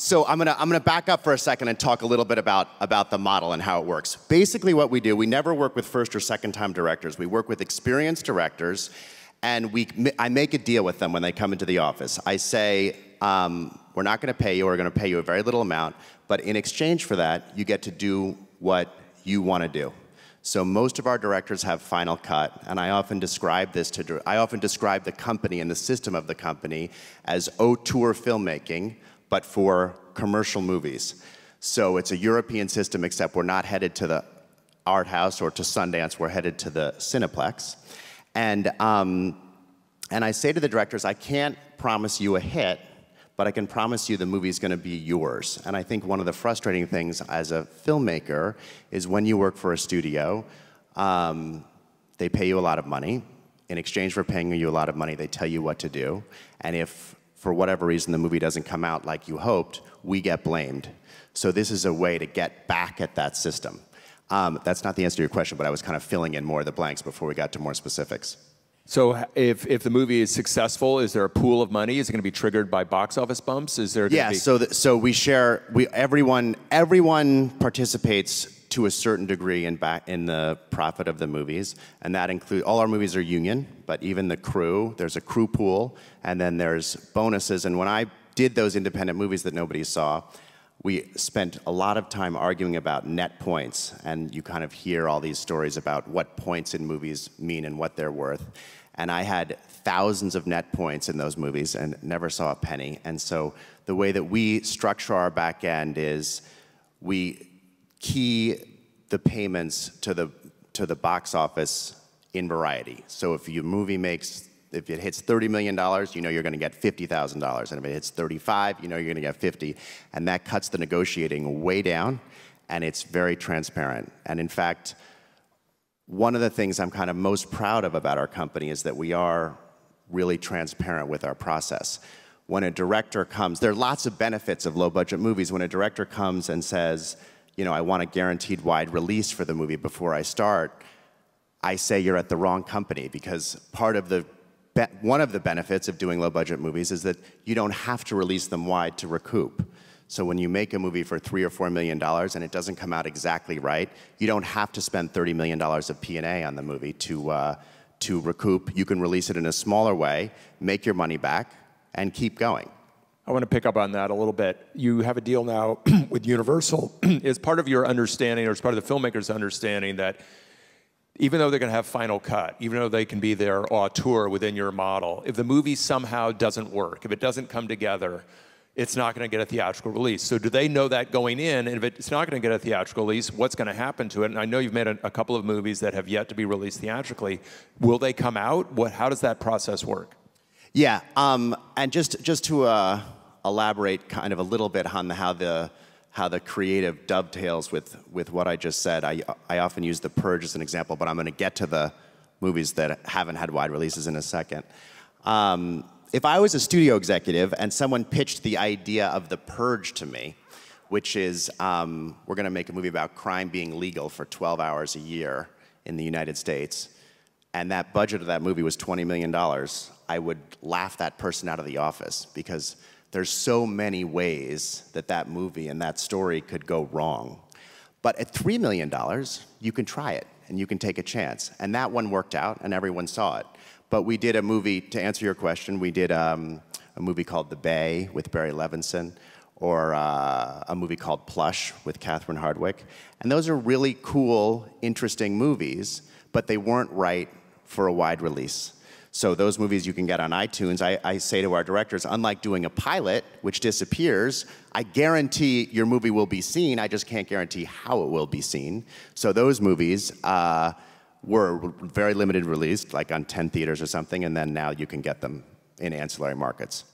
So I'm gonna back up for a second and talk a little bit about the model and how it works. Basically what we do, we never work with first or second time directors. We work with experienced directors, and I make a deal with them when they come into the office. I say, we're not gonna pay you, or we're gonna pay you a very little amount, but in exchange for that, you get to do what you wanna do. So most of our directors have final cut, and I often describe the company and the system of the company as auteur filmmaking, but for commercial movies. So it's a European system, except we're not headed to the art house or to Sundance, we're headed to the Cineplex. And I say to the directors, I can't promise you a hit, but I can promise you the movie's gonna be yours. And I think one of the frustrating things as a filmmaker is when you work for a studio, they pay you a lot of money. In exchange for paying you a lot of money, they tell you what to do. And if, for whatever reason, the movie doesn't come out like you hoped, we get blamed. So this is a way to get back at that system. That's not the answer to your question, but I was kind of filling in more of the blanks before we got to more specifics. So if the movie is successful, is there a pool of money? Is it going to be triggered by box office bumps? Is there yeah, so we share, everyone participates to a certain degree in the profit of the movies, and that includes, all our movies are union, but even the crew, there's a crew pool, and then there's bonuses. And when I did those independent movies that nobody saw, we spent a lot of time arguing about net points, and you kind of hear all these stories about what points in movies mean and what they're worth. And I had thousands of net points in those movies and never saw a penny. And so the way that we structure our back end is we key the payments to the box office in variety. So if your movie if it hits $30 million, you know you're going to get $50,000. And if it hits 35, you know you're going to get 50. And that cuts the negotiating way down, and it's very transparent. And in fact, one of the things I'm kind of most proud of about our company is that we are really transparent with our process. When a director comes, there are lots of benefits of low-budget movies. When a director comes and says, you know, I want a guaranteed wide release for the movie before I start, I say you're at the wrong company, because one of the benefits of doing low-budget movies is that you don't have to release them wide to recoup. So when you make a movie for $3 or $4 million and it doesn't come out exactly right, you don't have to spend $30 million of P&A on the movie to recoup. You can release it in a smaller way, make your money back, and keep going. I want to pick up on that a little bit. You have a deal now with Universal. Is part of your understanding, or is part of the filmmaker's understanding, that even though they're going to have final cut, even though they can be their auteur within your model, if the movie somehow doesn't work, if it doesn't come together, it's not going to get a theatrical release. So do they know that going in? And if it's not going to get a theatrical release, what's going to happen to it? And I know you've made a couple of movies that have yet to be released theatrically. Will they come out? How does that process work? Yeah, and just to elaborate kind of a little bit on how the creative dovetails with what I just said. I often use The Purge as an example, but I'm going to get to the movies that haven't had wide releases in a second. If I was a studio executive and someone pitched the idea of The Purge to me, which is we're going to make a movie about crime being legal for 12 hours a year in the United States, and that budget of that movie was $20 million, I would laugh that person out of the office, because there's so many ways that that movie and that story could go wrong. But at $3 million, you can try it and you can take a chance. And that one worked out and everyone saw it. But we did a movie, to answer your question, we did a movie called The Bay with Barry Levinson, or a movie called Plush with Catherine Hardwicke. And those are really cool, interesting movies, but they weren't right for a wide release. So those movies you can get on iTunes. I say to our directors, unlike doing a pilot, which disappears, I guarantee your movie will be seen, I just can't guarantee how it will be seen. So those movies were very limited released, like on 10 theaters or something, and then now you can get them in ancillary markets.